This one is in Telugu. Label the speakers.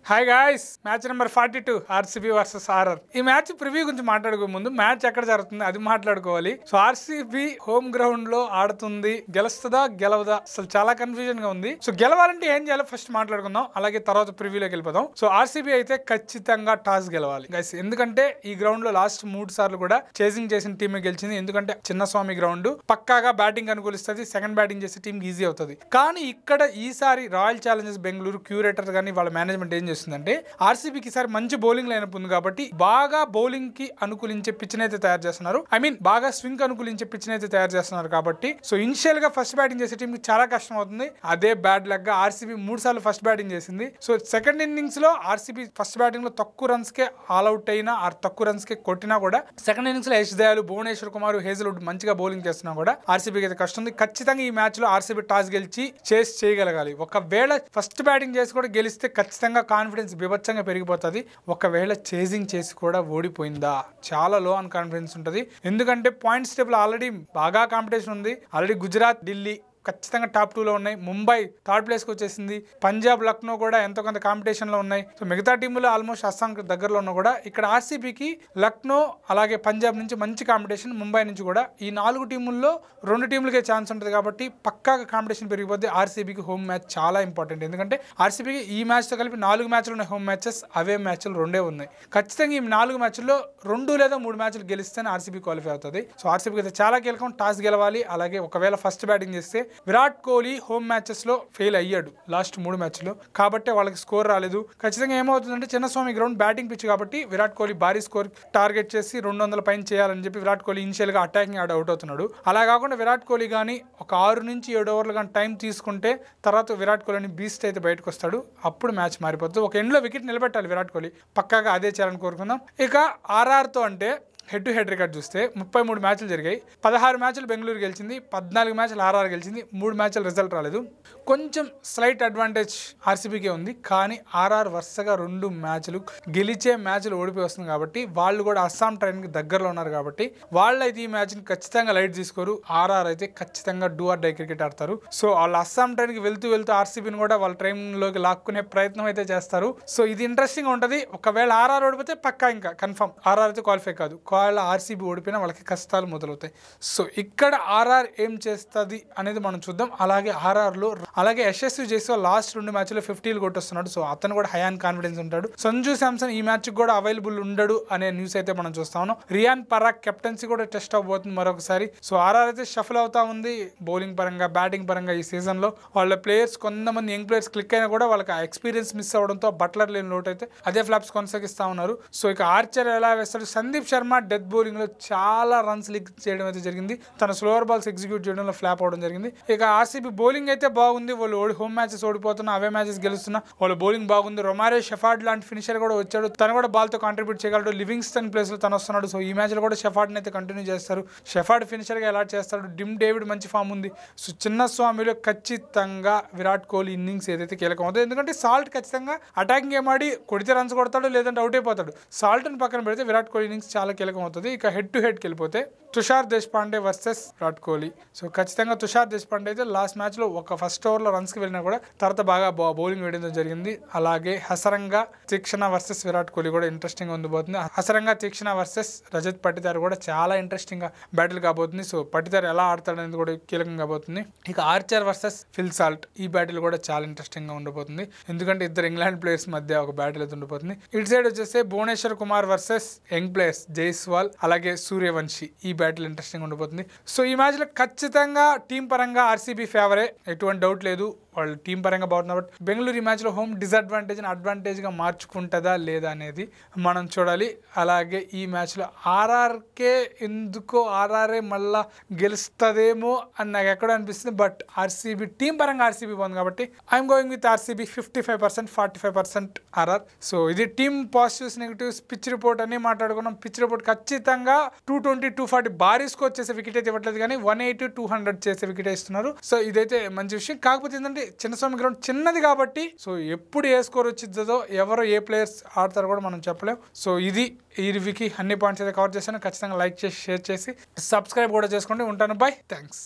Speaker 1: Hi guys, match number 42 RCB versus RR. ఈ మ్యాచ్ ప్రివ్యూ గురించి మాట్లాడుకో ముందు మ్యాచ్ ఎక్కడ జరుగుతుంది అది మాట్లాడుకోవాలి. సో ఆర్సీబీ హోమ్ గ్రౌండ్ లో ఆడుతుంది. గెలుస్తుందా గెలవదా అసలు చాలా కన్ఫ్యూజన్ గా ఉంది. సో గెలవాలంటే ఏం చేయాలో ఫస్ట్ మాట్లాడుకుందాం, అలాగే తర్వాత ప్రివ్యూలోకి వెళ్ళిపోదాం. సో ఆర్సీబీ అయితే ఖచ్చితంగా టాస్ గెలవాలి గైస్, ఎందుకంటే ఈ గ్రౌండ్ లో లాస్ట్ 3 సార్లు కూడా చేసింగ్ చేసిన టీమే గెలిచింది. ఎందుకంటే చిన్నస్వామి గ్రౌండ్ పక్కాగా బ్యాటింగ్ అనుకూలిస్తుంది, సెకండ్ బ్యాటింగ్ చేసే టీం ఈజీ అవుతుంది. కానీ ఇక్కడ ఈసారి రాయల్ ఛాలెంజర్స్ బెంగళూరు క్యూరేటర్ కానీ వాళ్ళ మేనేజ్మెంట్ ఏం చేస్తుందంటే ఆర్సీబీకి ఈసారి మంచి బౌలింగ్ లైనప్ ఉంది కాబట్టి బాగా బౌలింగ్ కి అనుకూలించే పిచ్ అయితే తయారు చేస్తున్నారు. బాగా స్వింగ్ అనుకూలించే పిచ్ అయితే తయారు చేస్తున్నారు కాబట్టి సో ఇనిషియల్ గా ఫస్ట్ బ్యాటింగ్ చేసే టీం కి చాలా కష్టం అవుతుంది. అదే బ్యాడ్ లక్ గా ఆర్సీబీ 3 సార్లు ఫస్ట్ బ్యాటింగ్ చేసింది. సో సెకండ్ ఇన్నింగ్స్ లో ఆర్సీబీ ఫస్ట్ బ్యాటింగ్ లో తక్కువ రన్స్ కే ఆల్అౌట్ అయినా తక్కువ రన్స్ కే కొట్టినా కూడా సెకండ్ ఇన్నింగ్స్ లో యశ్ దయాలు, భువనేశ్వర్ కుమార్, హేజల్వుడ్ మంచిగా బౌలింగ్ చేస్తున్నా కూడా ఆర్సీబీకి అయితే కష్టం ఉంది. ఖచ్చితంగా ఈ మ్యాచ్ లో ఆర్సీబీ టాస్ గెలిచి చేస్ చేయగలగాలి. ఒకవేళ ఫస్ట్ బ్యాటింగ్ చేసి కూడా గెలిస్తే ఖచ్చితంగా కాన్ఫిడెన్స్ బీభత్సంగా పెరిగిపోతుంది. ఒకవేళ చేజింగ్ చేసి కూడా ఓడిపోయిందా చాలా లో ఆన్ కాన్ఫిడెన్స్ ఉంటుంది. ఎందుకంటే పాయింట్స్ టేబుల్ ఆల్రెడీ బాగా కాంపిటీషన్ ఉంది. ఆల్రెడీ గుజరాత్, ఢిల్లీ ఖచ్చితంగా టాప్ 2 లో ఉన్నాయి. ముంబై థర్డ్ ప్లేస్ కి వచ్చేసింది. పంజాబ్, లక్నో కూడా ఎంతో కొంత కాంపిటీషన్ లో ఉన్నాయి. సో మిగతా టీములు ఆల్మోస్ట్ అస్సాం దగ్గరలో ఉన్నా కూడా ఇక్కడ ఆర్సీబీకి లక్నో అలాగే పంజాబ్ నుంచి మంచి కాంపిటీషన్, ముంబై నుంచి కూడా ఈ 4 టీముల్లో 2 టీములకే ఛాన్స్ ఉంటుంది కాబట్టి పక్కాగా కాంపిటీషన్ పెరిగిపోతే ఆర్సీబీకి హోమ్ మ్యాచ్ చాలా ఇంపార్టెంట్. ఎందుకంటే ఆర్సీబీకి ఈ మ్యాచ్ తో కలిపి 4 మ్యాచ్లు ఉన్నాయి హోమ్ మ్యాచెస్, అవే మ్యాచ్లు 2 ఉన్నాయి. ఖచ్చితంగా ఈ 4 మ్యాచ్ల్లో 2 లేదా 3 మ్యాచ్లు గెలిస్తేనే ఆర్సీబీ క్వాలిఫై అవుతుంది. సో ఆర్సీబీకి అయితే చాలా కీలకం టాస్ గెలవాలి. అలాగే ఒకవేళ ఫస్ట్ బ్యాటింగ్ చేస్తే విరాట్ కోహ్లీ హోమ్ మ్యాచెస్ లో ఫెయిల్ అయ్యాడు లాస్ట్ 3 మ్యాచ్లో కాబట్టి వాళ్ళకి స్కోర్ రాలేదు. ఖచ్చితంగా ఏమవుతుందంటే చిన్నస్వామి గ్రౌండ్ బ్యాటింగ్ పిచ్ కాబట్టి విరాట్ కోహ్లీ భారీ స్కోర్ టార్గెట్ చేసి 200 పైన చేయాలని చెప్పి విరాట్ కోహ్లీ ఇనిషియల్ గా అటాకింగ్ అవుట్ అవుతున్నాడు. అలా కాకుండా విరాట్ కోహ్లీ కానీ ఒక 6 నుంచి 7 ఓవర్లు కానీ టైం తీసుకుంటే తర్వాత విరాట్ కోహ్లీని బీస్ట్ అయితే బయటకు వస్తాడు. అప్పుడు మ్యాచ్ మారిపోతుంది. ఒక ఎండ్ లో వికెట్ నిలబెట్టాలి విరాట్ కోహ్లీ, పక్కాగా అదే చేయాలని కోరుకుందాం. ఇక ఆర్ఆర్ తో అంటే హెడ్ టు హెడ్ రికార్డ్ చూస్తే 33 మ్యాచ్లు జరిగాయి. 16 మ్యాచ్లు బెంగళూరు గెలిచింది, 14 మ్యాచ్లు ఆర్ఆర్ గెలిచింది, 3 మ్యాచ్లు రిజల్ట్ రాలేదు. కొంచెం స్లైట్ అడ్వాంటేజ్ ఆర్సీబీకే ఉంది. కానీ ఆర్ఆర్ వరుసగా 2 మ్యాచ్లు గెలిచే మ్యాచ్లు ఓడిపోయి వస్తుంది కాబట్టి వాళ్ళు కూడా అస్సాం ట్రైన్కి దగ్గరలో ఉన్నారు కాబట్టి వాళ్ళు అయితే ఈ మ్యాచ్ని ఖచ్చితంగా లైట్ తీసుకోరు. ఆర్ఆర్ అయితే ఖచ్చితంగా డూ ఆర్ డై క్రికెట్ ఆడతారు. సో వాళ్ళు అస్సాం ట్రైన్కి వెళ్తూ ఆర్సీబీని కూడా వాళ్ళ ట్రైన్లోకి లాక్కునే ప్రయత్నం అయితే చేస్తారు. సో ఇది ఇంట్రెస్టింగ్ ఉంటుంది. ఒకవేళ ఆర్ఆర్ ఓడిపోతే పక్కా ఇంకా కన్ఫర్మ్ ఆర్ఆర్ అయితే క్వాలిఫై కాదు. వాళ్ళ ఆర్సీబీ ఓడిపోయినా వాళ్ళకి కష్టాలు మొదలవుతాయి. సో ఇక్కడ ఆర్ఆర్ ఏం చేస్తుంది అనేది మనం చూద్దాం. అలాగే యశస్వి జైస్వాల్ లాస్ట్ 2 మ్యాచ్లో 50లు కొట్టొస్తున్నాడు. సో అతను కూడా హై ఆన్ కాన్ఫిడెన్స్ ఉంటాడు. సంజు శాంసన్ ఈ మ్యాచ్ కూడా అవైలబుల్ ఉండడు అనే న్యూస్ అయితే మనం చూస్తా ఉన్నాం. రియాన్ పరాగ్ కెప్టెన్సీ కూడా టెస్ట్ అవబోతుంది మరొకసారి. సో ఆర్ఆర్ అయితే షఫల్ అవుతా ఉంది బౌలింగ్ పరంగా, బ్యాటింగ్ పరంగా. ఈ సీజన్ లో వాళ్ళ ప్లేయర్స్ కొంతమంది యంగ్ ప్లేయర్స్ క్లిక్ అయినా కూడా వాళ్ళకి ఆ ఎక్స్పీరియన్స్ మిస్ అవడంతో బట్లర్ లేని లోటు అయితే అదే ఫ్లాప్స్ కొనసాగిస్తా ఉన్నారు. సో ఇక ఆర్చర్ ఎలా వేస్తాడు? సందీప్ శర్మ డెత్ బౌలింగ్ లో చాలా రన్స్ లీక్ చేయడం అయితే జరిగింది. తన స్లోవర్ బాల్స్ ఎగ్జిక్యూట్ చేయడంలో ఫ్లాప్ అవడం జరిగింది. ఇక ఆర్సీబీ బౌలింగ్ అయితే బాగుంది. వాళ్ళు హోమ్ మ్యాచెస్ ఓడిపోతున్నా, అవే మ్యాచెస్ గెలుస్తున్నా వాళ్ళ బౌలింగ్ బాగుంది. రొమారో షెఫార్డ్ లాంటి ఫినిషర్ కూడా వచ్చాడు. తను కూడా బాల్ తో కాంట్రిబ్యూట్ చేయగలడు. లివింగ్స్టన్ ప్లేస్ లో తను వస్తున్నాడు. సో ఈ మ్యాచ్ లో కూడా షెఫార్డ్ అయితే కంటిన్యూ చేస్తారు. షెఫార్డ్ ఫినిషర్ గా ఎలా చేస్తాడు? డిమ్ డేవిడ్ మంచి ఫామ్ ఉంది. సో చిన్నస్వామిలో ఖచ్చితంగా విరాట్ కోహ్లీ ఇన్నింగ్స్ ఏదైతే కీలకం అవుతుంది. ఎందుకంటే సాల్ట్ ఖచ్చితంగా అటాకింగ్ గేమ్ ఆడి కొడితే రన్స్ కొడతాడు, లేదంటే అవుట్ అయిపోతాడు. సాల్ట్ ని పక్కన పెడితే విరాట్ కోహ్లీ ఇన్నింగ్స్ చాలా కీలకం అవుతుంది. ఇక హెడ్ టు హెడ్కి వెళ్ళిపోతే తుషార్ దేశపాండే వర్సెస్ విరాట్ కోహ్లీ. సో ఖచ్చితంగా తుషార్ దేశపాండే అయితే లాస్ట్ మ్యాచ్లో ఒక ఫస్ట్ ఓవర్లో రన్స్కి వెళ్ళినా కూడా తర్వాత బాగా బౌలింగ్ వేయడం జరిగింది. అలాగే హసరంగా తీక్షణ వర్సెస్ విరాట్ కోహ్లీ కూడా ఇంట్రెస్టింగ్ ఉండబోతుంది. హసరంగా తీక్షణ వర్సెస్ రజత్ పటిదార్ కూడా చాలా ఇంట్రెస్టింగ్ గా బ్యాటిల్ కాబోతుంది. సో పటిదార్ ఎలా ఆడతాడు అనేది కూడా కీలకం కాబోతుంది. ఇక ఆర్చర్ వర్సెస్ ఫిల్ సాల్ట్ ఈ బ్యాటిల్ కూడా చాలా ఇంట్రెస్టింగ్ గా ఉండబోతుంది. ఎందుకంటే ఇద్దరు ఇంగ్లాండ్ ప్లేయర్స్ మధ్య ఒక బ్యాటిల్ అయితే ఉండబోతుంది. ఇటు సైడ్ వచ్చేస్తే Bhuvneshwar Kumar versus young players Jaiswal అలాగే సూర్యవంశీ ఈ బ్యాటిల్ ఇంట్రెస్టింగ్ ఉండబోతుంది. సో ఈ మ్యాచ్ లో ఖచ్చితంగా టీం పరంగా ఆర్సీబీ ఫేవరే, ఎటువంటి డౌట్ లేదు. వాళ్ళు టీం పరంగా బాగుంటుంది. బట్ బెంగళూరు ఈ మ్యాచ్లో హోమ్ డిసడ్వాంటేజ్ అడ్వాంటేజ్గా మార్చుకుంటుందా లేదా అనేది మనం చూడాలి. అలాగే ఈ మ్యాచ్లో ఆర్ఆర్కే ఎందుకో ఆర్ఆర్ఏ మళ్ళా గెలుస్తుందేమో అని నాకు ఎక్కడో అనిపిస్తుంది. బట్ ఆర్సీబీ టీం పరంగా ఆర్సీబీ బాగుంది కాబట్టి I'm going with RCB 55%, 45% RR. So ఇది team positives negatives pitch report అని మాట్లాడుకున్నాం. పిచ్ రిపోర్ట్ ఖచ్చితంగా 220, 240 భారీ స్కోర్ చేసే వికెట్ అయితే ఇవ్వట్లేదు, కానీ 180, 200 చేసే వికెట్ ఇస్తున్నారు. సో ఇదైతే మంచి విషయం. కాకపోతే ఏంటంటే చిన్నస్వామి గ్రౌండ్ చిన్నది కాబట్టి సో ఎప్పుడు ఏ స్కోర్ వచ్చిందో ఎవరో ఏ ప్లేయర్స్ ఆడతారో కూడా మనం చెప్పలేం. సో ఇది ఈ రివ్యూకి అన్ని పాయింట్స్ అయితే కవర్ చేశాను. ఖచ్చితంగా లైక్ చేసి షేర్ చేసి సబ్స్క్రైబ్ కూడా చేసుకోండి. ఉంటాను, బై, థ్యాంక్స్.